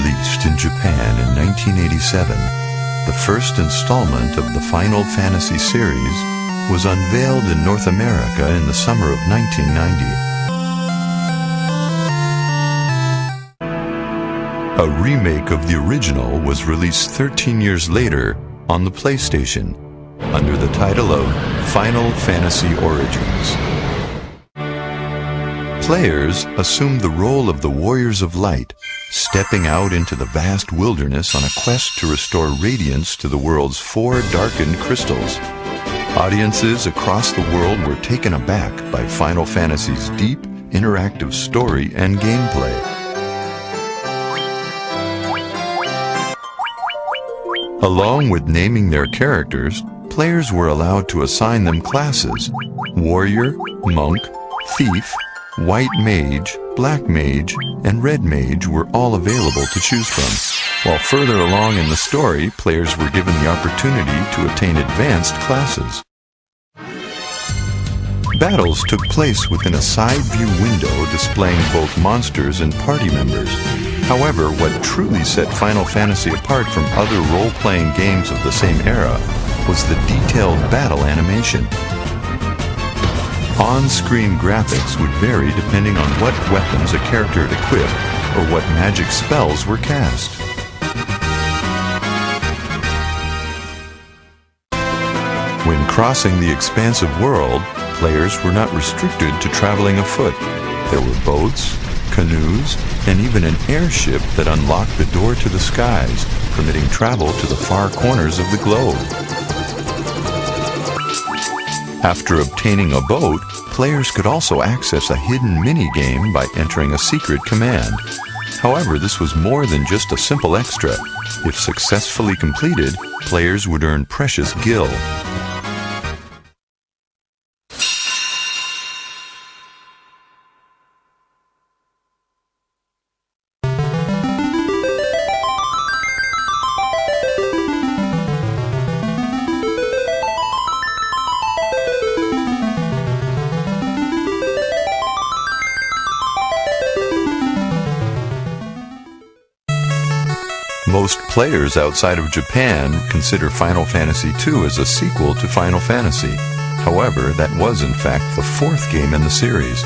released in Japan in 1987, the first installment of the Final Fantasy series was unveiled in North America in the summer of 1990. A remake of the original was released 13 years later on the PlayStation under the title of Final Fantasy Origins. Players assumed the role of the Warriors of Light, stepping out into the vast wilderness on a quest to restore radiance to the world's 4 darkened crystals. Audiences across the world were taken aback by Final Fantasy's deep, interactive story and gameplay. Along with naming their characters, players were allowed to assign them classes: Warrior, Monk, Thief, White Mage, Black Mage, and Red Mage were all available to choose from. While further along in the story, players were given the opportunity to attain advanced classes. Battles took place within a side view window displaying both monsters and party members. However, what truly set Final Fantasy apart from other role-playing games of the same era was the detailed battle animation. On-screen graphics would vary depending on what weapons a character had equipped or what magic spells were cast. When crossing the expansive world, players were not restricted to traveling afoot. There were boats, canoes, and even an airship that unlocked the door to the skies, permitting travel to the far corners of the globe. After obtaining a boat, players could also access a hidden mini-game by entering a secret command. However, this was more than just a simple extra. If successfully completed, players would earn precious gil. Most players outside of Japan consider Final Fantasy II as a sequel to Final Fantasy. However, that was in fact the 4th game in the series.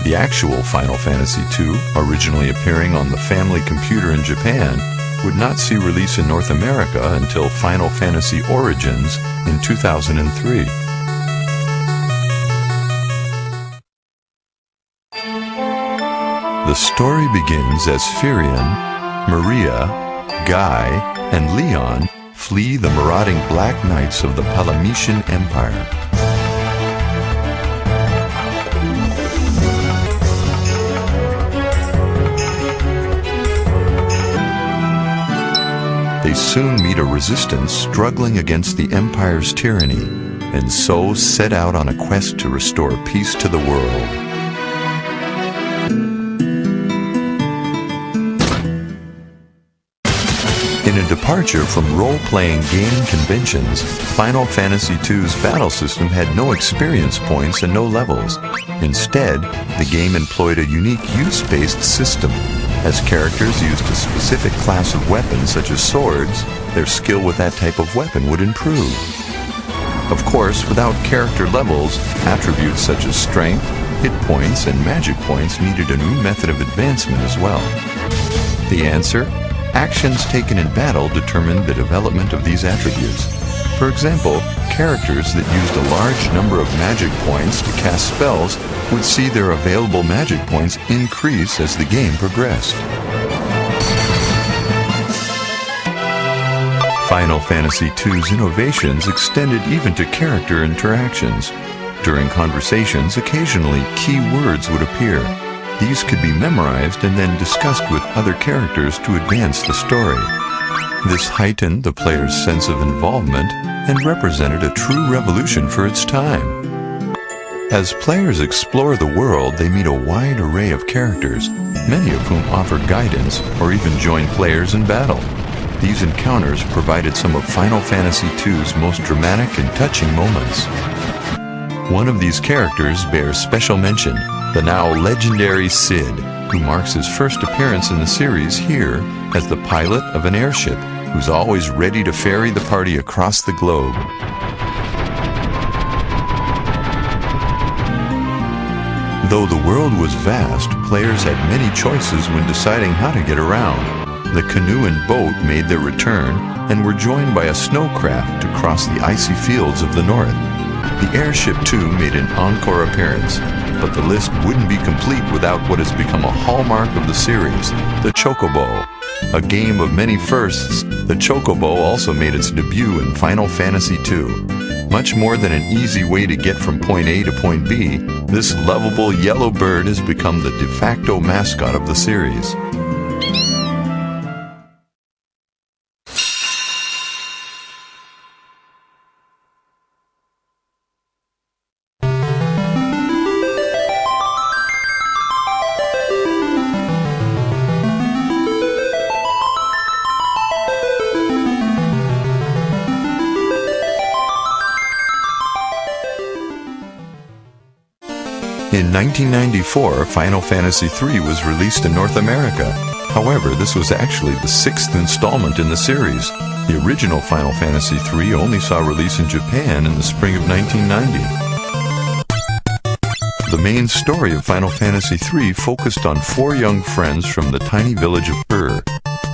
The actual Final Fantasy II, originally appearing on the family computer in Japan, would not see release in North America until Final Fantasy Origins in 2003. The story begins as Firion, Maria, Guy, and Leon flee the marauding Black Knights of the Palametian Empire. They soon meet a resistance struggling against the Empire's tyranny, and so set out on a quest to restore peace to the world. In a departure from role-playing game conventions, Final Fantasy II's battle system had no experience points and no levels. Instead, the game employed a unique use-based system. As characters used a specific class of weapons such as swords, their skill with that type of weapon would improve. Of course, without character levels, attributes such as strength, hit points, and magic points needed a new method of advancement as well. The answer? Actions taken in battle determined the development of these attributes. For example, characters that used a large number of magic points to cast spells would see their available magic points increase as the game progressed. Final Fantasy II's innovations extended even to character interactions. During conversations, occasionally key words would appear. These could be memorized and then discussed with other characters to advance the story. This heightened the player's sense of involvement and represented a true revolution for its time. As players explore the world, they meet a wide array of characters, many of whom offer guidance or even join players in battle. These encounters provided some of Final Fantasy II's most dramatic and touching moments. One of these characters bears special mention, the now legendary Cid, who marks his first appearance in the series here as the pilot of an airship who's always ready to ferry the party across the globe. Though the world was vast, players had many choices when deciding how to get around. The canoe and boat made their return and were joined by a snowcraft to cross the icy fields of the north. The airship too made an encore appearance, but the list wouldn't be complete without what has become a hallmark of the series, the Chocobo. A game of many firsts, the Chocobo also made its debut in Final Fantasy II. Much more than an easy way to get from point A to point B, this lovable yellow bird has become the de facto mascot of the series. In 1994, Final Fantasy III was released in North America. However, this was actually the 6th installment in the series. The original Final Fantasy III only saw release in Japan in the spring of 1990. The main story of Final Fantasy III focused on 4 young friends from the tiny village of Ur.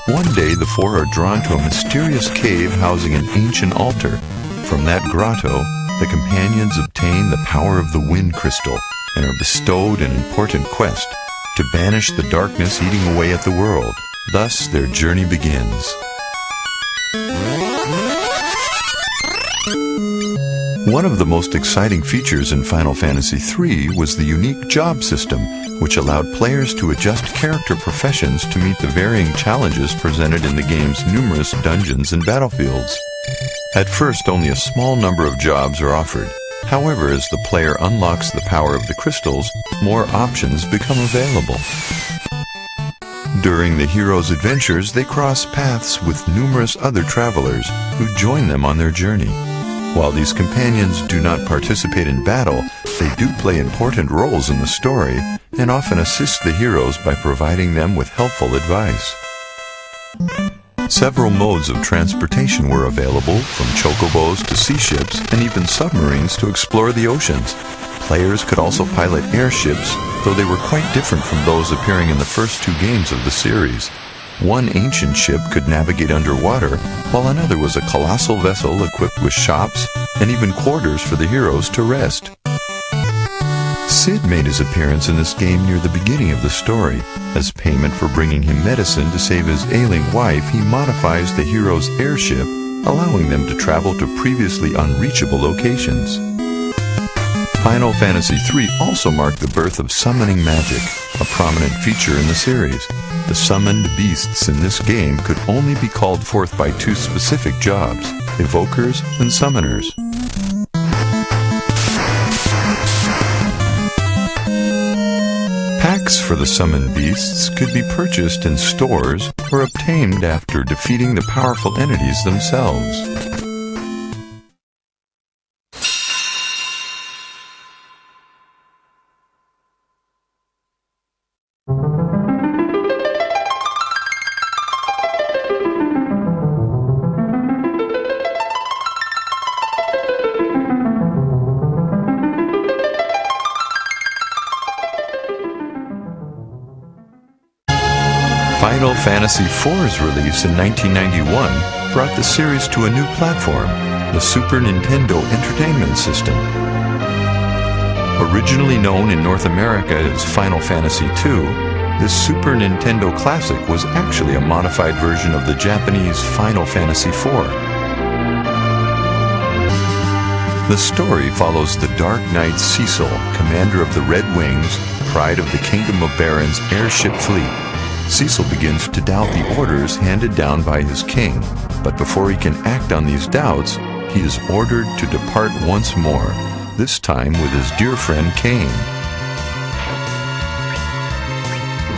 One day, the 4 are drawn to a mysterious cave housing an ancient altar. From that grotto, the companions obtain the power of the Wind Crystal and are bestowed an important quest to banish the darkness eating away at the world. Thus, their journey begins. One of the most exciting features in Final Fantasy III was the unique job system, which allowed players to adjust character professions to meet the varying challenges presented in the game's numerous dungeons and battlefields. At first, only a small number of jobs are offered. However, as the player unlocks the power of the crystals, more options become available. During the hero's adventures, they cross paths with numerous other travelers who join them on their journey. While these companions do not participate in battle, they do play important roles in the story and often assist the heroes by providing them with helpful advice. Several modes of transportation were available, from chocobos to sea ships and even submarines to explore the oceans. Players could also pilot airships, though they were quite different from those appearing in the first 2 games of the series. One ancient ship could navigate underwater, while another was a colossal vessel equipped with shops and even quarters for the heroes to rest. Cid made his appearance in this game near the beginning of the story. As payment for bringing him medicine to save his ailing wife, he modifies the hero's airship, allowing them to travel to previously unreachable locations. Final Fantasy III also marked the birth of summoning magic, a prominent feature in the series. The summoned beasts in this game could only be called forth by 2 specific jobs, evokers and summoners. Packs for the summoned beasts could be purchased in stores or obtained after defeating the powerful entities themselves. Final Fantasy IV's release in 1991 brought the series to a new platform, the Super Nintendo Entertainment System. Originally known in North America as Final Fantasy II, this Super Nintendo classic was actually a modified version of the Japanese Final Fantasy IV. The story follows the Dark Knight Cecil, commander of the Red Wings, pride of the Kingdom of Barons airship fleet. Cecil begins to doubt the orders handed down by his king, but before he can act on these doubts, he is ordered to depart once more, this time with his dear friend Kain.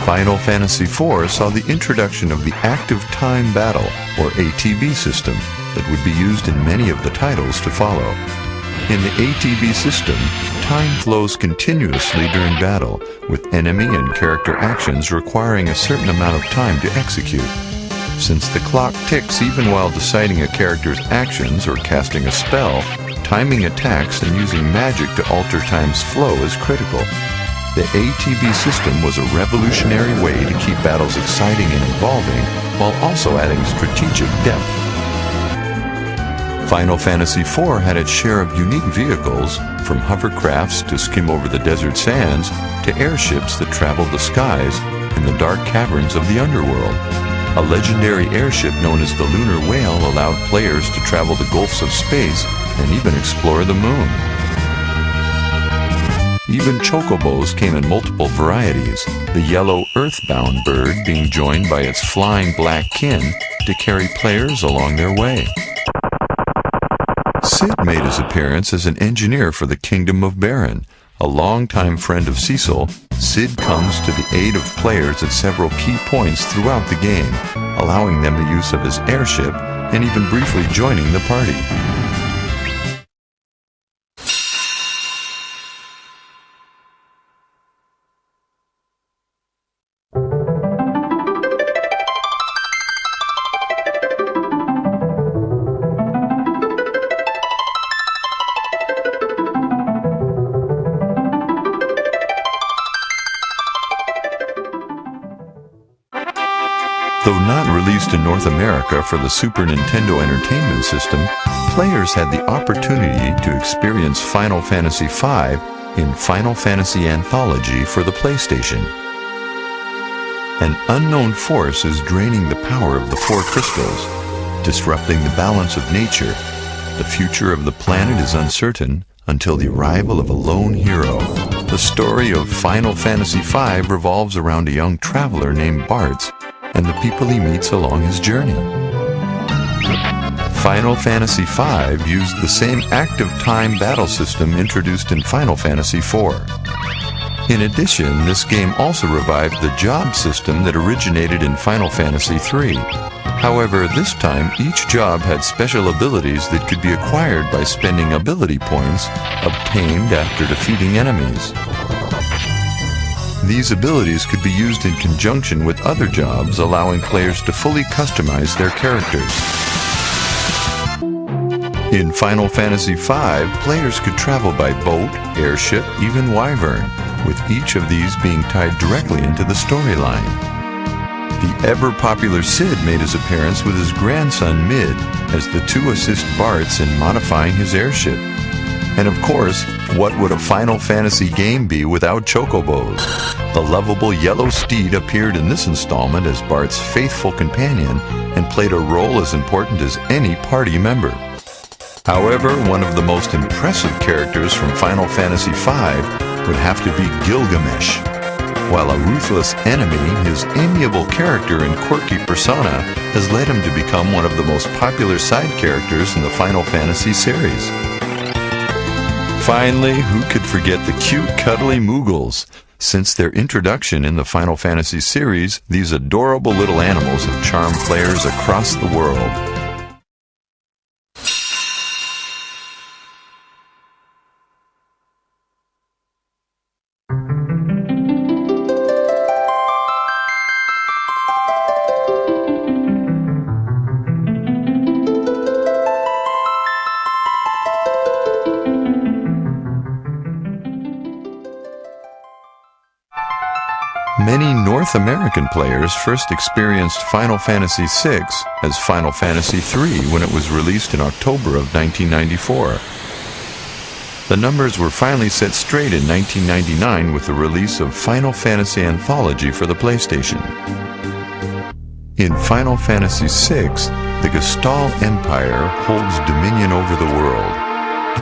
Final Fantasy IV saw the introduction of the Active Time Battle, or ATB system, that would be used in many of the titles to follow. In the ATB system, time flows continuously during battle, with enemy and character actions requiring a certain amount of time to execute. Since the clock ticks even while deciding a character's actions or casting a spell, timing attacks and using magic to alter time's flow is critical. The ATB system was a revolutionary way to keep battles exciting and involving, while also adding strategic depth. Final Fantasy IV had its share of unique vehicles, from hovercrafts to skim over the desert sands, to airships that traveled the skies in the dark caverns of the underworld. A legendary airship known as the Lunar Whale allowed players to travel the gulfs of space and even explore the moon. Even chocobos came in multiple varieties, the yellow earthbound bird being joined by its flying black kin to carry players along their way. Cid made his appearance as an engineer for the Kingdom of Baron. A longtime friend of Cecil, Cid comes to the aid of players at several key points throughout the game, allowing them the use of his airship and even briefly joining the party. Though not released in North America for the Super Nintendo Entertainment System, players had the opportunity to experience Final Fantasy V in Final Fantasy Anthology for the PlayStation. An unknown force is draining the power of the four crystals, disrupting the balance of nature. The future of the planet is uncertain until the arrival of a lone hero. The story of Final Fantasy V revolves around a young traveler named Bartz and the people he meets along his journey. Final Fantasy V used the same active time battle system introduced in Final Fantasy IV. In addition, this game also revived the job system that originated in Final Fantasy III. However, this time each job had special abilities that could be acquired by spending ability points obtained after defeating enemies. These abilities could be used in conjunction with other jobs, allowing players to fully customize their characters. In Final Fantasy V, players could travel by boat, airship, even wyvern, with each of these being tied directly into the storyline. The ever-popular Cid made his appearance with his grandson Mid, as the two assist Bartz in modifying his airship. And of course, what would a Final Fantasy game be without chocobos? The lovable yellow steed appeared in this installment as Bart's faithful companion and played a role as important as any party member. However, one of the most impressive characters from Final Fantasy V would have to be Gilgamesh. While a ruthless enemy, his amiable character and quirky persona has led him to become one of the most popular side characters in the Final Fantasy series. Finally, who could forget the cute, cuddly Moogles? Since their introduction in the Final Fantasy series, these adorable little animals have charmed players across the world. Many North American players first experienced Final Fantasy VI as Final Fantasy III when it was released in October of 1994. The numbers were finally set straight in 1999 with the release of Final Fantasy Anthology for the PlayStation. In Final Fantasy VI, the Gestahl Empire holds dominion over the world.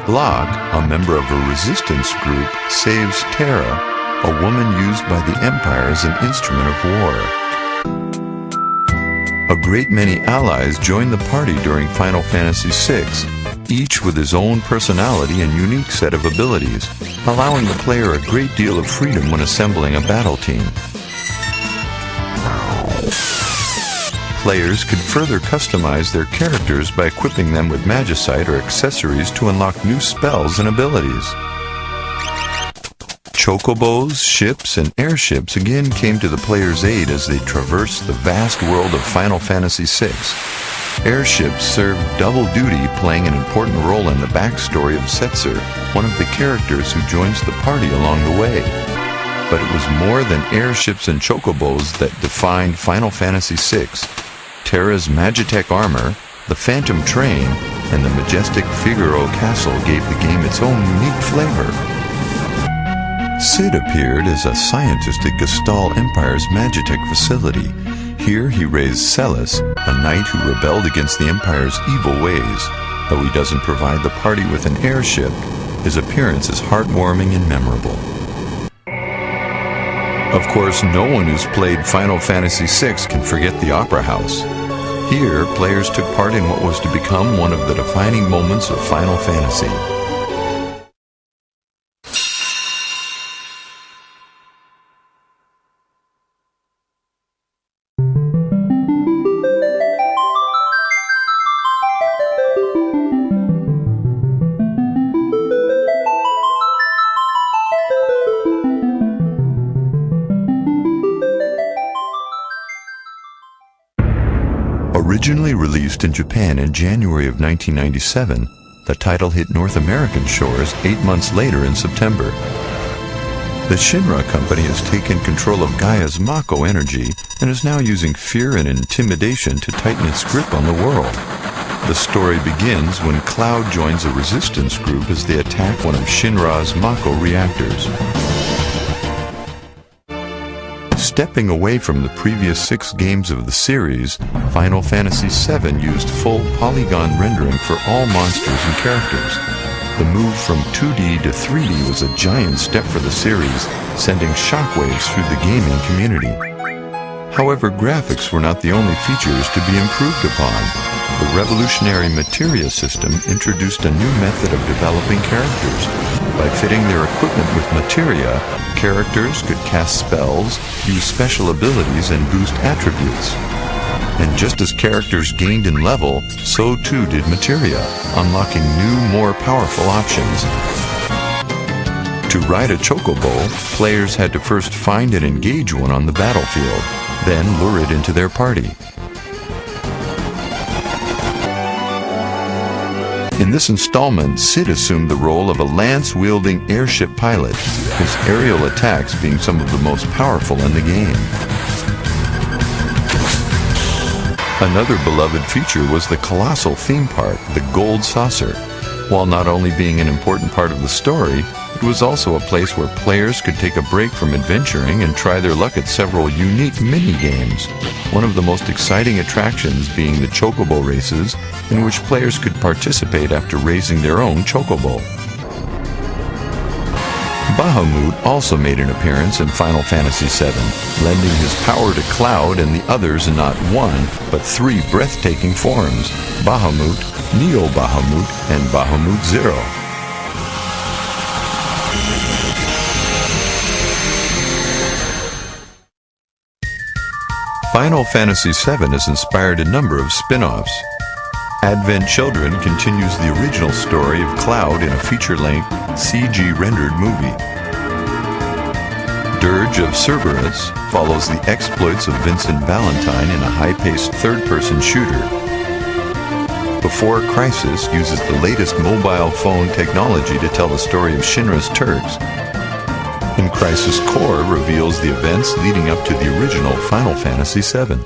Locke, a member of a resistance group, saves Terra, a woman used by the Empire as an instrument of war. A great many allies join the party during Final Fantasy VI, each with his own personality and unique set of abilities, allowing the player a great deal of freedom when assembling a battle team. players could further customize their characters by equipping them with magicite or accessories to unlock new spells and abilities. Chocobos, ships, and airships again came to the player's aid as they traversed the vast world of Final Fantasy VI. Airships served double duty, playing an important role in the backstory of Setzer, one of the characters who joins the party along the way. But it was more than airships and chocobos that defined Final Fantasy VI. Terra's Magitech armor, the Phantom Train, and the majestic Figaro Castle gave the game its own unique flavor. Cid appeared as a scientist at Gestalt Empire's Magitech facility. Here he raised Celis, a knight who rebelled against the Empire's evil ways. Though he doesn't provide the party with an airship, his appearance is heartwarming and memorable. Of course, no one who's played Final Fantasy VI can forget the Opera House. Here, players took part in what was to become one of the defining moments of Final Fantasy. Originally released in Japan in January of 1997, the title hit North American shores 8 months later in September. The Shinra company has taken control of Gaia's Mako energy and is now using fear and intimidation to tighten its grip on the world. The story begins when Cloud joins a resistance group as they attack one of Shinra's Mako reactors. Stepping away from the previous 6 games of the series, Final Fantasy VII used full polygon rendering for all monsters and characters. The move from 2D to 3D was a giant step for the series, sending shockwaves through the gaming community. However, graphics were not the only features to be improved upon. The revolutionary Materia system introduced a new method of developing characters. By fitting their equipment with Materia, characters could cast spells, use special abilities, and boost attributes. And just as characters gained in level, so too did Materia, unlocking new, more powerful options. To ride a chocobo, players had to first find and engage one on the battlefield, then lure it into their party. In this installment, Cid assumed the role of a lance-wielding airship pilot, his aerial attacks being some of the most powerful in the game. Another beloved feature was the colossal theme park, the Gold Saucer. While not only being an important part of the story, it was also a place where players could take a break from adventuring and try their luck at several unique mini-games. One of the most exciting attractions being the Chocobo races, in which players could participate after raising their own Chocobo. Bahamut also made an appearance in Final Fantasy VII, lending his power to Cloud and the others in not 1, but 3 breathtaking forms: Bahamut, Neo Bahamut, and Bahamut Zero. Final Fantasy VII has inspired a number of spin-offs. Advent Children continues the original story of Cloud in a feature-length, CG-rendered movie. Dirge of Cerberus follows the exploits of Vincent Valentine in a high-paced third-person shooter. Before Crisis uses the latest mobile phone technology to tell the story of Shinra's Turks. And Crisis Core reveals the events leading up to the original Final Fantasy VII.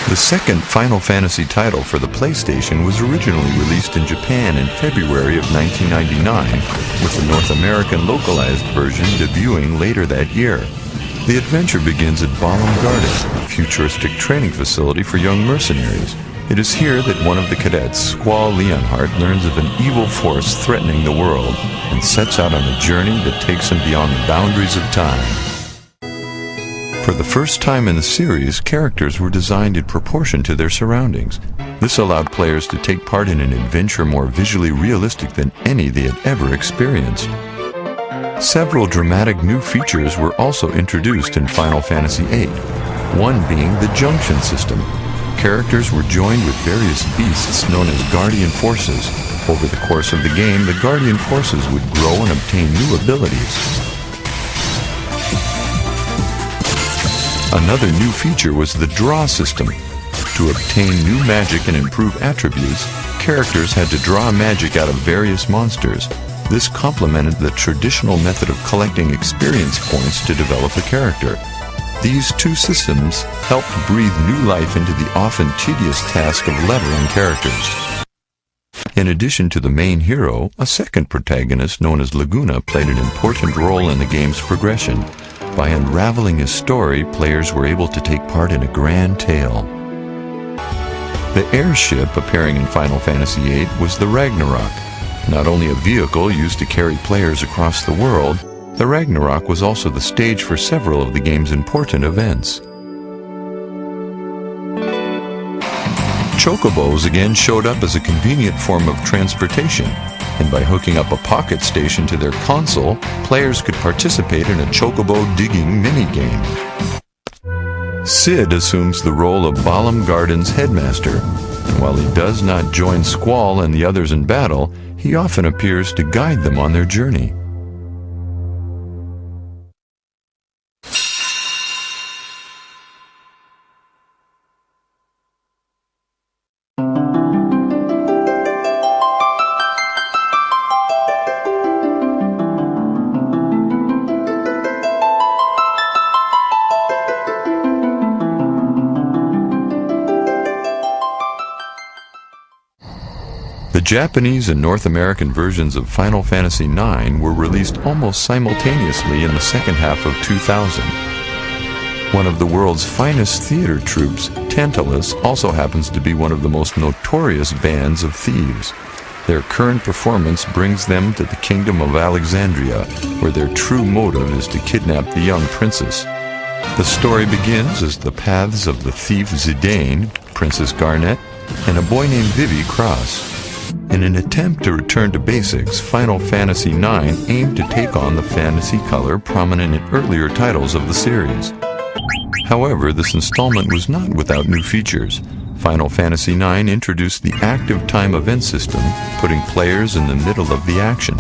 The second Final Fantasy title for the PlayStation was originally released in Japan in February of 1999, with the North American localized version debuting later that year. The adventure begins at Balamb Garden, a futuristic training facility for young mercenaries. It is here that one of the cadets, Squall Leonhardt, learns of an evil force threatening the world and sets out on a journey that takes him beyond the boundaries of time. For the first time in the series, characters were designed in proportion to their surroundings. This allowed players to take part in an adventure more visually realistic than any they had ever experienced. Several dramatic new features were also introduced in Final Fantasy VIII, one being the junction system. Characters were joined with various beasts known as Guardian Forces. Over the course of the game, the Guardian Forces would grow and obtain new abilities. Another new feature was the draw system. To obtain new magic and improve attributes, characters had to draw magic out of various monsters. This complemented the traditional method of collecting experience points to develop a character. These two systems helped breathe new life into the often tedious task of leveling characters. In addition to the main hero, a second protagonist known as Laguna played an important role in the game's progression. By unraveling his story, players were able to take part in a grand tale. The airship appearing in Final Fantasy VIII was the Ragnarok. Not only a vehicle used to carry players across the world, the Ragnarok was also the stage for several of the game's important events. Chocobos again showed up as a convenient form of transportation, and by hooking up a pocket station to their console, players could participate in a chocobo digging minigame. Cid assumes the role of Balamb Garden's headmaster, and while he does not join Squall and the others in battle, he often appears to guide them on their journey. The Japanese and North American versions of Final Fantasy IX were released almost simultaneously in the second half of 2000. One of the world's finest theater troupes, Tantalus, also happens to be one of the most notorious bands of thieves. Their current performance brings them to the Kingdom of Alexandria, where their true motive is to kidnap the young princess. The story begins as the paths of the thief Zidane, Princess Garnet, and a boy named Vivi cross. In an attempt to return to basics, Final Fantasy IX aimed to take on the fantasy color prominent in earlier titles of the series. However, this installment was not without new features. Final Fantasy IX introduced the active time event system, putting players in the middle of the action.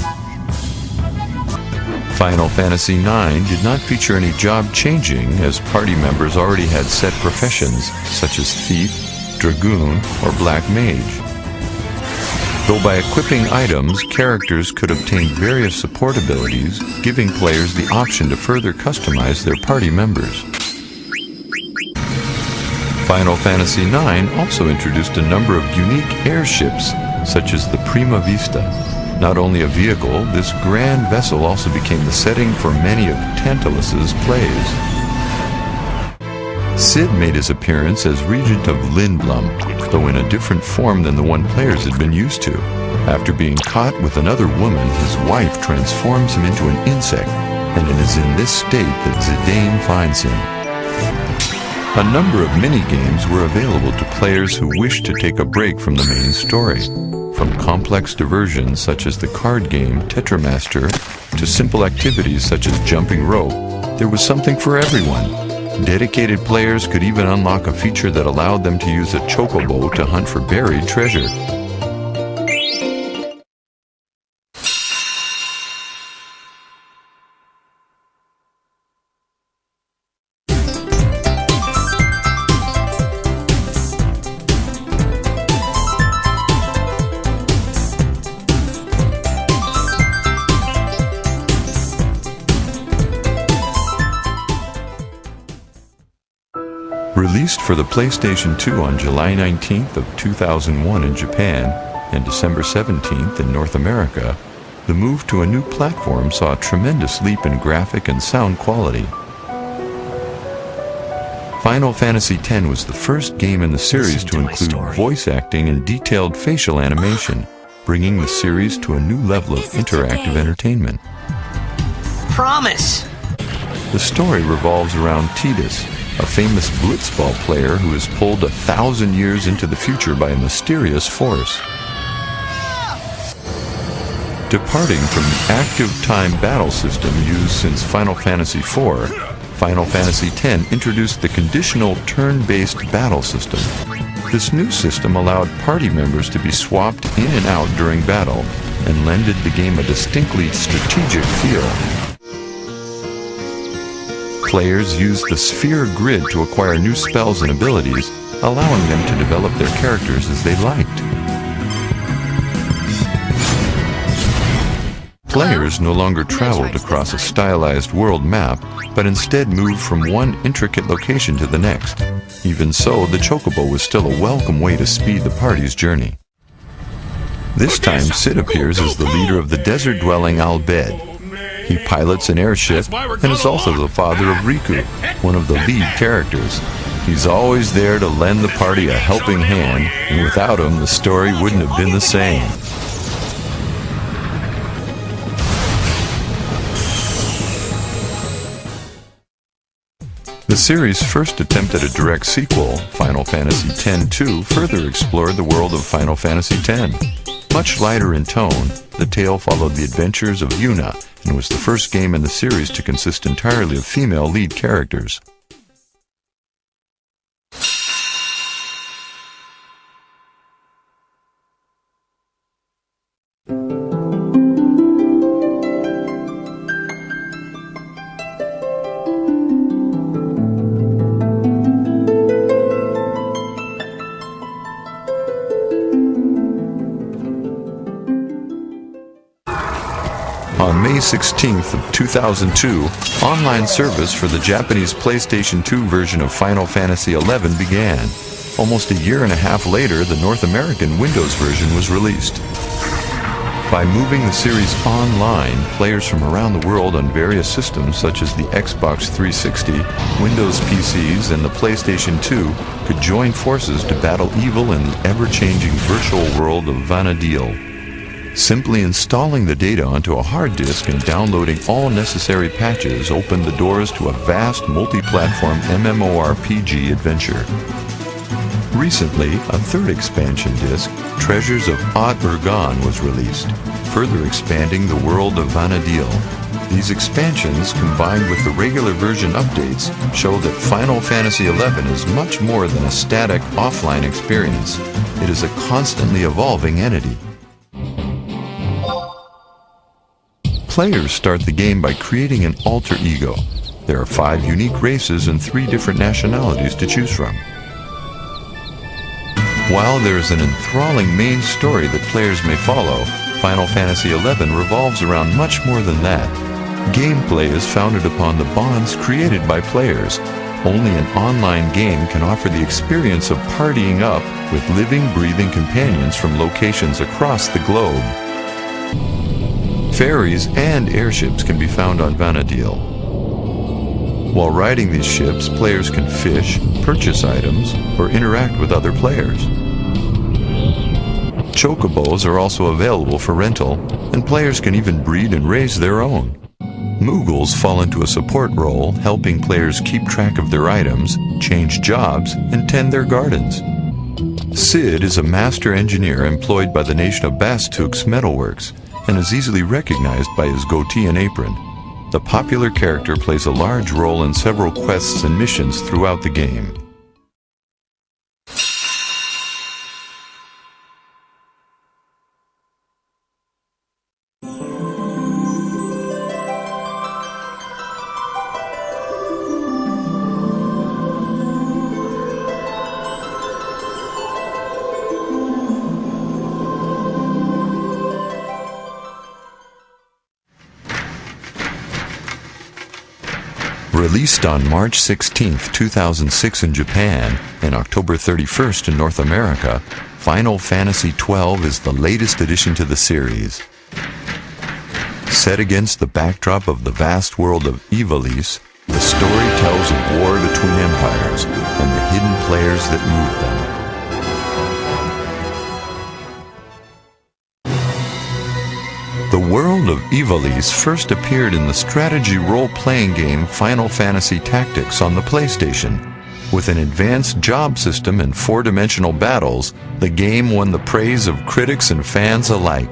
Final Fantasy IX did not feature any job changing, as party members already had set professions such as thief, dragoon, or black mage. Though by equipping items, characters could obtain various support abilities, giving players the option to further customize their party members. Final Fantasy IX also introduced a number of unique airships, such as the Prima Vista. Not only a vehicle, this grand vessel also became the setting for many of Tantalus's plays. Cid made his appearance as Regent of Lindblum, though in a different form than the one players had been used to. After being caught with another woman, his wife transforms him into an insect, and it is in this state that Zidane finds him. A number of mini-games were available to players who wished to take a break from the main story. From complex diversions such as the card game Tetramaster to simple activities such as jumping rope, there was something for everyone. Dedicated players could even unlock a feature that allowed them to use a chocobo to hunt for buried treasure. Released for the PlayStation 2 on July 19th of 2001 in Japan and December 17th in North America, the move to a new platform saw a tremendous leap in graphic and sound quality. Final Fantasy X was the first game in the series to include voice acting and detailed facial animation, bringing the series to a new level of interactive entertainment. Promise! The story revolves around Tidus, a famous blitzball player who is pulled 1,000 years into the future by a mysterious force. Departing from the active time battle system used since Final Fantasy IV, Final Fantasy X introduced the conditional turn-based battle system. This new system allowed party members to be swapped in and out during battle and lended the game a distinctly strategic feel. Players used the sphere grid to acquire new spells and abilities, allowing them to develop their characters as they liked. Players no longer traveled across a stylized world map, but instead moved from one intricate location to the next. Even so, the Chocobo was still a welcome way to speed the party's journey. This time, Cid appears as the leader of the desert-dwelling Al Bhed. He pilots an airship and is also the father of Riku, one of the lead characters. He's always there to lend the party a helping hand, and without him, the story wouldn't have been the same. The series' first attempt at a direct sequel, Final Fantasy X-2, further explored the world of Final Fantasy X. Much lighter in tone, the tale followed the adventures of Yuna and was the first game in the series to consist entirely of female lead characters. On May 16th of 2002, online service for the Japanese PlayStation 2 version of Final Fantasy XI began. Almost a year and a half later, the North American Windows version was released. By moving the series online, players from around the world on various systems such as the Xbox 360, Windows PCs, and the PlayStation 2 could join forces to battle evil in the ever-changing virtual world of Vana'diel. Simply installing the data onto a hard disk and downloading all necessary patches opened the doors to a vast multi-platform MMORPG adventure. Recently, a third expansion disc, Treasures of Aht-Urhgan, was released, further expanding the world of Vana'diel. These expansions, combined with the regular version updates, show that Final Fantasy XI is much more than a static offline experience. It is a constantly evolving entity. Players start the game by creating an alter ego. There are 5 unique races and 3 different nationalities to choose from. While there is an enthralling main story that players may follow, Final Fantasy XI revolves around much more than that. Gameplay is founded upon the bonds created by players. Only an online game can offer the experience of partying up with living, breathing companions from locations across the globe. Ferries and airships can be found on Vana'diel. While riding these ships, players can fish, purchase items, or interact with other players. Chocobos are also available for rental, and players can even breed and raise their own. Moogles fall into a support role, helping players keep track of their items, change jobs, and tend their gardens. Cid is a master engineer employed by the nation of Bastux Metalworks, and is easily recognized by his goatee and apron. The popular character plays a large role in several quests and missions throughout the game. Released on March 16, 2006 in Japan and October 31st in North America, Final Fantasy XII is the latest addition to the series. Set against the backdrop of the vast world of Ivalice, the story tells of war between empires and the hidden players that move them. The world of Ivalice first appeared in the strategy role-playing game Final Fantasy Tactics on the PlayStation. With an advanced job system and four-dimensional battles, the game won the praise of critics and fans alike.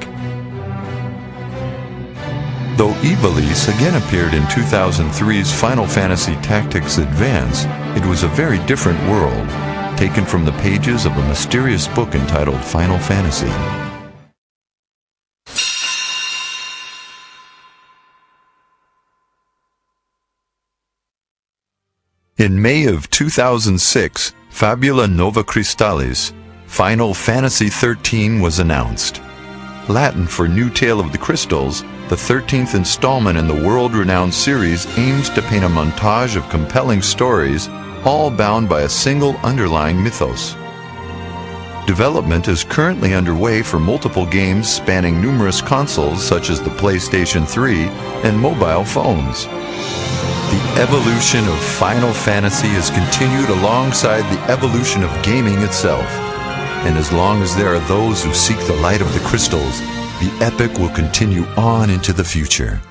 Though Ivalice again appeared in 2003's Final Fantasy Tactics Advance, it was a very different world, taken from the pages of a mysterious book entitled Final Fantasy. In May of 2006, Fabula Nova Crystallis, Final Fantasy XIII was announced. Latin for New Tale of the Crystals, the 13th installment in the world-renowned series aims to paint a montage of compelling stories, all bound by a single underlying mythos. Development is currently underway for multiple games spanning numerous consoles such as the PlayStation 3 and mobile phones. The evolution of Final Fantasy has continued alongside the evolution of gaming itself. And as long as there are those who seek the light of the crystals, the epic will continue on into the future.